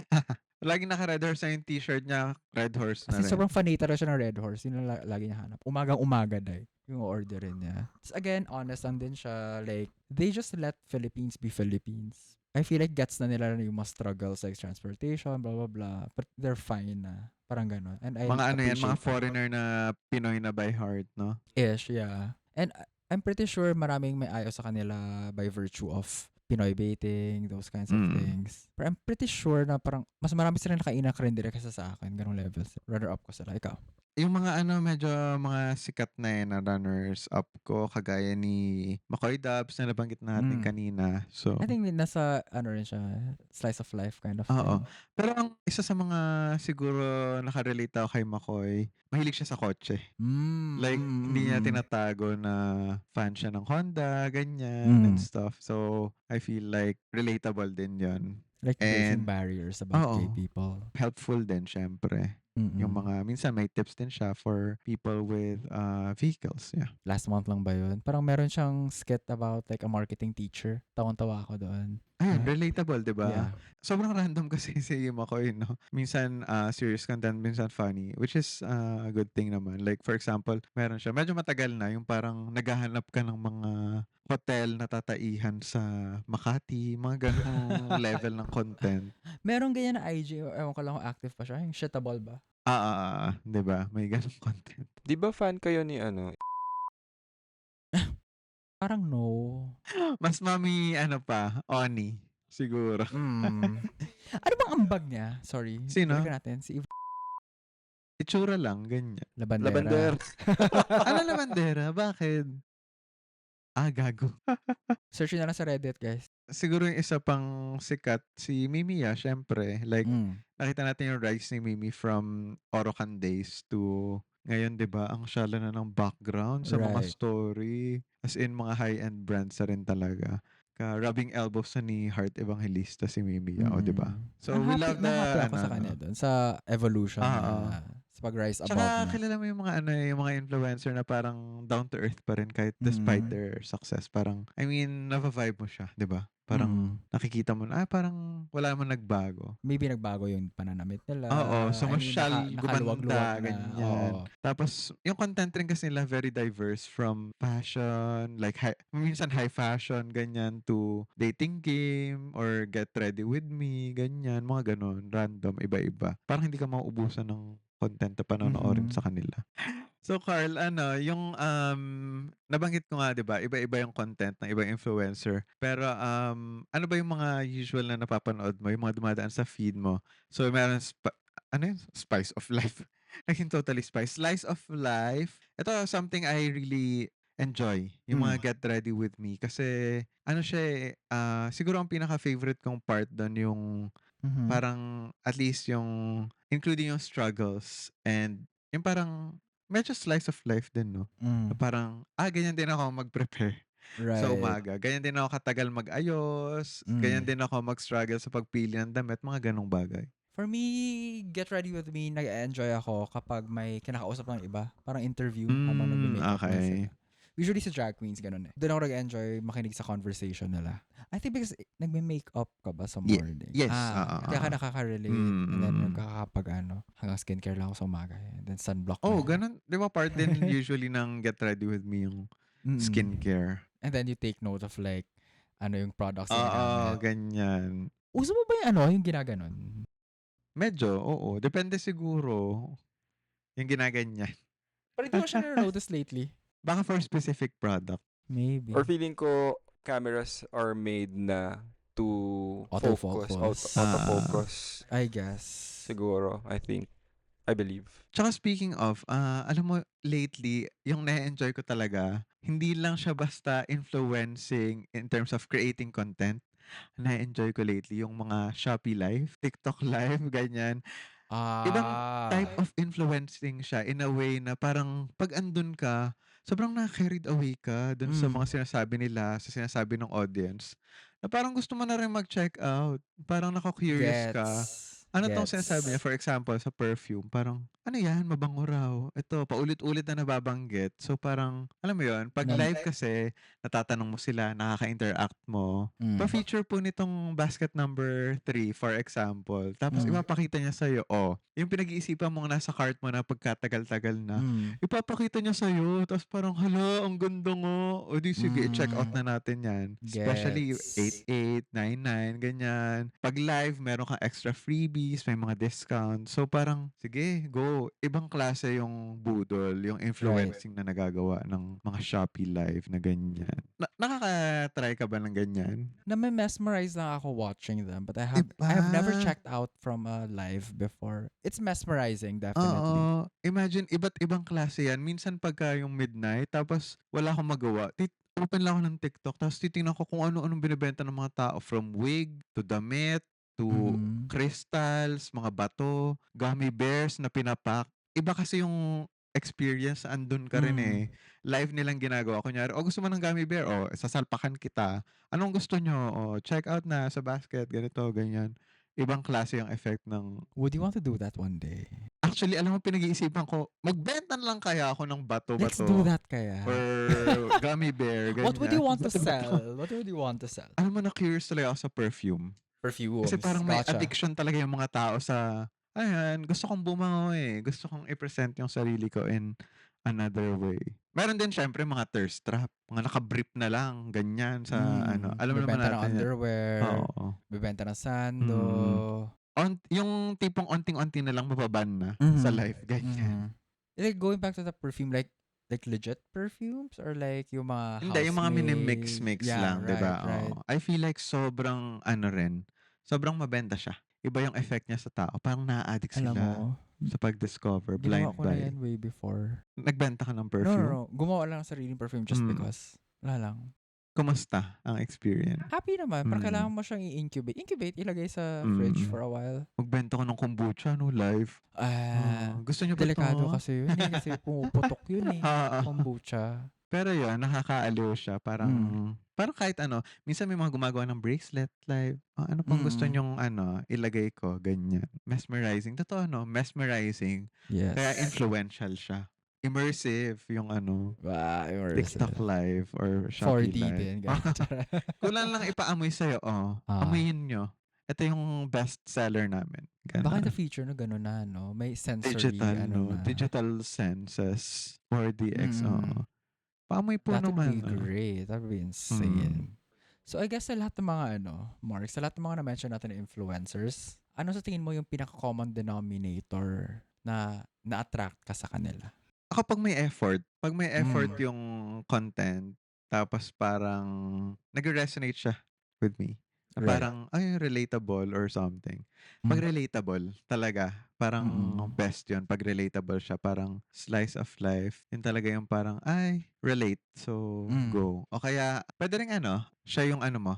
Lagi naka-Red Horse na yung t-shirt niya, Red Horse na Kasi rin. sobrang fanita rin siya ng Red Horse. Yun ang lagi niya hanap. Umagang-umaga dahil yung orderin niya. Tapos again, honest lang din siya. Like, they just let Philippines be Philippines. I feel like gets na nila yung mga struggles like transportation, blah, blah, blah. But they're fine na. Parang gano'n. And I Mga ano yan, mga appreciate that. foreigner na Pinoy na by heart, no? Ish, yeah. And I'm pretty sure maraming may ayaw sa kanila by virtue of Pinoy baiting, those kinds of Mm. things. But I'm pretty sure na parang mas marami sila nakainak rin direct kaysa sa akin. Ganong levels. Runner up ko sila. Ikaw. Yung mga ano, medyo mga sikat na na runners up ko, kagaya ni McCoy Dubs na nabanggit natin Mm. kanina. So, I think nasa, ano rin siya, slice of life kind of oo. thing. Pero ang isa sa mga siguro nakarelate ako kay McCoy, mahilig siya sa kotse. Like, hindi niya tinatago na fan siya ng Honda, ganyan, and stuff. So, I feel like relatable din yon. Like breaking And, barriers about gay oo, people. helpful din, syempre. Yung mga, minsan may tips din siya for people with vehicles. Yeah. Last month lang ba yun? Parang meron siyang skit about like a marketing teacher. Tawan-tawa ako doon. Ayun, Ah, relatable, di ba? Yeah. Sobrang random kasi si McCoy, no? Minsan serious content, minsan funny, which is a good thing naman. Like, for example, meron siya, medyo matagal na, yung parang naghahanap ka ng mga hotel na tataihan sa Makati, mga ganong level ng content. Meron ganyan na IG. Ewan ko lang kung active pa siya. Yung shitable ba? Di ba? May ganong content. Di ba fan kayo ni ano? Parang no. Mas mami, ano pa, Oni, siguro. Ano bang ambag niya? Sorry. Sino? Balikan natin. Si Itsura lang, ganyan. Labandera. Labander. Ano la bandera? Bakit? Gago. Search nyo na lang sa Reddit, guys. Siguro yung isa pang sikat, si Mimiya, syempre. Like, nakita natin yung rise ni Mimi from Orocan days to ngayon, di ba? Ang shala na ng background sa mga Right. story. As in, mga high-end brands na rin talaga. Rubbing elbows na ni Heart Evangelista si Mimiya, o di ba? So, we love the, happy ako sa kanya doon. Sa evolution niya. Sa pag-rise above Tsaka niya. kilala mo yung mga yung mga influencer na parang down to earth pa rin kahit despite their success. Parang, I mean, nava-vibe mo siya, di ba? Parang nakikita mo na, parang wala man nagbago. Maybe nagbago yung pananamit nila. Oo, so masyal, nakaluwag-luwag gumanda, na. ganyan. Oo. Tapos, yung content rin kasi nila very diverse from fashion, like minsan high fashion, ganyan, to dating game, or get ready with me, ganyan, mga ganon, random, iba-iba. Parang hindi ka mauubusan ng content na panonoorin sa kanila. So Carl, yung nabanggit ko nga 'di ba, iba-iba yung content ng ibang influencer. Pero ano ba yung mga usual na napapanood mo, yung mga dumadaan sa feed mo? So meron ano yun? Spice of life. Naging totally spice. Slice of life. Ito something I really enjoy, yung mga get ready with me kasi ano siya siguro ang pinaka-favorite kong part doon yung parang at least yung including yung struggles and yung parang medyo slice of life din, no? Na parang, ganyan din ako mag-prepare sa Right. umaga. Ganyan din ako katagal mag-ayos. Ganyan din ako mag-struggle sa pagpili ng damit. Mga ganong bagay. For me, get ready with me, nag-enjoy ako kapag may kinakausap ng iba. Parang interview habang nag-makeup na sila. Okay. Usually sa drag queens, ganun eh. Doon ako nag-enjoy makinig sa conversation nila. I think because nagme-makeup ka ba sa morning? Yes. Kaya ka nakaka-relate. And then nagkakapag hanggang skincare lang ako sa umaga. And then sunblock na. Ganun. Di ba part din usually ng get ready with me yung skincare? And then you take note of like, ano yung products na ginamit. Ganyan. Uso mo ba yung ginaganon? Medyo, oo. Depende siguro yung ginaganyan. Pero hindi ko siya na-notice lately. Baka for specific product. Maybe. Or feeling ko cameras are made na to Autofocus. autofocus. I guess. Siguro, I think. I believe. Tsaka speaking of, alam mo, lately, yung na-enjoy ko talaga, hindi lang siya basta influencing in terms of creating content. Na-enjoy ko lately yung mga Shopee Live, TikTok Live, ganyan. Ibang type of influencing siya in a way na parang pag andun ka, sobrang na-carried away ka dun sa Mm. mga sinasabi nila, sa sinasabi ng audience, na parang gusto mo na rin mag-check out. Parang naku-curious ka. Gets. Ano 'tong sinasabi niya? Gets. For example, sa perfume, parang, "Ano 'yan, mabango raw." Ito, paulit-ulit na nababanggit. So, parang, alam mo 'yun, 'pag Nam live kasi, natatanong mo sila, nakaka-interact mo. mm. Pa-feature po nitong basket number 3, for example. Tapos Mm. ipapakita niya sa'yo, oh, yung pinag-iisipan mong nasa cart mo na pagkatagal-tagal na, Mm. ipapakita niya sa'yo. Tapos parang, "Hala, ang ganda nga. O di sige, i-check out Mm. na natin 'yan." Especially Gets. 88, 99, ganyan. 'Pag live, meron kang extra freebies, may mga discount. So parang, sige, go. Ibang klase yung budol, yung Right. influencing na nagagawa ng mga Shopee Live na ganyan. Nakaka-try ka ba ng ganyan? Name-mesmerize lang ako watching them, but 'Di I have never ba? checked out from a live before. It's mesmerizing, definitely. Oo. Imagine iba't ibang klase 'yan. Minsan pagka yung midnight tapos wala akong magawa, open lang ako ng TikTok tapos titingnan ko kung ano-anong binebenta ng mga tao from wig, to damit, to Mm. crystals, mga bato, gummy bears na pinapak. Iba kasi yung experience, andun ka rin, Mm. eh. Live nilang ginagawa. Kunyari, "Oh, gusto mo ng gummy bear? Oh, sasalpakan kita. Anong gusto niyo? Oh, check out na sa basket, ganito, ganyan." Ibang klase yung effect ng. Would you want to do that one day? Actually, alam mo pinag-iisipan ko, magbenta na lang kaya ako ng Let's do bato-bato that or kaya. gummy bear, What would you ganyan. want to Bato-bato. sell? What would you want to sell? Alam mo, na-curious talaga ako sa perfume. Kasi Perfumes. parang may Gotcha. addiction talaga yung mga tao sa, ayan, gusto kong bumango eh. Gusto kong i-present yung sarili ko in another way. Meron din syempre mga thirst trap. Mga naka-brief na lang, ganyan sa ano. Mm. Alam naman Bebenta ng natin yan. underwear. Oo. Bebenta ng sando. Mm. Yung tipong onting-onti na lang mababan na sa Mhm. life, ganyan. Mhm. Like going back to the perfume, like legit perfumes or like yung mga Hindi, yung mga house-made? mini-mix-mix Yeah, lang, 'di right, ba? right. Oo. I feel like sobrang ano rin, sobrang mabenta siya. Iba yung effect niya sa tao, parang naa-addict Alam mo, sila sa pag-discover, ginawa blind ko na buy. yan way before. Nagbenta ka ng No, no, perfume? no. Gumawa lang ng sariling perfume just Hmm. because. Wala lang. Kumusta ang experience? Happy naman, pero kailangan Hmm. mo siyang i-incubate. Incubate, ilagay sa fridge Mm. for a while. Magbenta ka ng kombucha 'no, live. Gusto niyo ba Delikado 'to? kasi yun eh, kasi pumuputok yun eh. Oo. Kombucha. Pero yun, nakakaaliw siya. Parang Mm. parang kahit ano, minsan may mga gumagawa ng bracelet live. Ano pang gusto Mm. niyong ano, ilagay ko, ganyan. Mesmerizing. Totoo 'no, mesmerizing. Kaya Yes. influential siya. Immersive yung ano, Wow, TikTok immersive. live or Shopee 4D live. din. Ganun. Charot. Kulang lang ipaamoy sa'yo, Ah. amuyin niyo. Ito yung best seller namin, Baka in the gano'n. future no, ganun na, no? May sensory, Digital ano 'no, na. digital senses, 4DX, Mm. oo. Paamoy po That would be naman, great. That would be Mm. insane. So I guess sa lahat ng mga Mark, sa lahat ng mga na-mention natin na influencers, ano sa tingin mo yung pinaka-common denominator na na-attract ka sa kanila? Kapag may effort, 'pag may effort Mm. yung content, tapos parang nagre-resonate siya with me, na Right. parang, ay relatable or something. 'Pag Mm. relatable talaga, parang Mm. best yun 'pag relatable siya, parang slice of life, yun talaga yung parang, ay relate, so Mm. go. O kaya puwede ring ano, siya yung ano mo,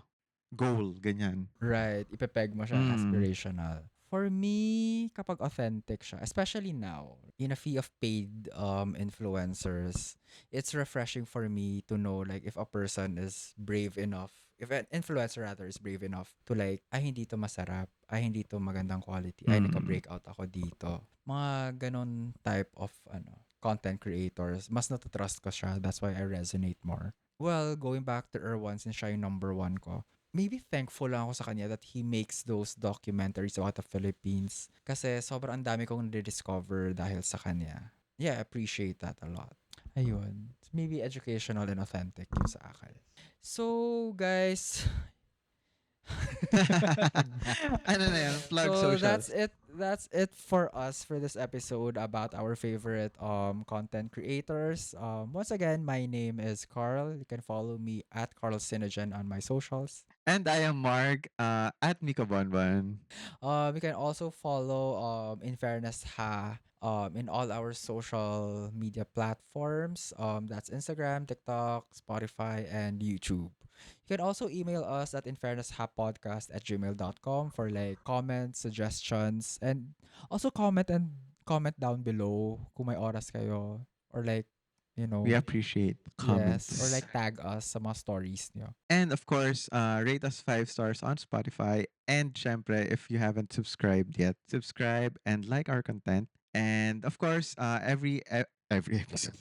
goal, ganyan. Right. Ipepeg mo siya Mm. aspirational. For me, kapag authentic siya, especially now, in a sea of paid influencers, it's refreshing for me to know like if a person is brave enough, if an influencer rather is brave enough to like, ay hindi to masarap, ay hindi to magandang quality, ay Mm. nagka-breakout ako dito. Mga ganon type of content creators, mas natatrust ko siya. That's why I resonate more. Well, going back to Erwan, since siya yung number one ko, maybe thankful lang ako sa kanya that he makes those documentaries about the Philippines. Kasi sobrang ang dami kong na-discover dahil sa kanya. Yeah, I appreciate that a lot. Ayun. Maybe educational and authentic yung sa akin. So, guys. Ano na yan, plug So socials. that's it for us for this episode about our favorite content creators. Once again, my name is Carl. You can follow me at Carl Sinogen on my socials. And I am Mark, at Mika Bonbon. You can also follow In Fairness Ha in all our social media platforms. That's Instagram, TikTok, Spotify, and YouTube. You can also email us at infairnesshapodcast@gmail.com for like comments, suggestions, and also comment down below kung may oras kayo or like you know. We appreciate comments. Yes, or like tag us sa mga stories nyo. And of course, rate us 5 stars on Spotify. And syempre, if you haven't subscribed yet, subscribe and like our content. And of course, every episode.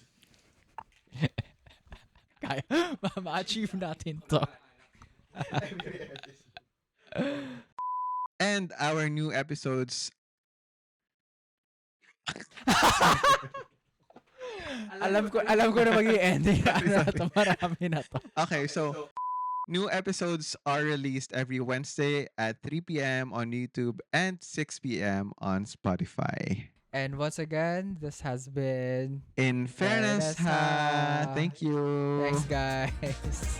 Kaya, ma-achieve natin to. And our new episodes. alam ko na magiging ending na ano na to. Marami na to. Okay, so new episodes are released every Wednesday at 3 p.m. on YouTube and 6 p.m. on Spotify. And once again, this has been In fairness, Fairness, ha. Thank you. Thanks guys.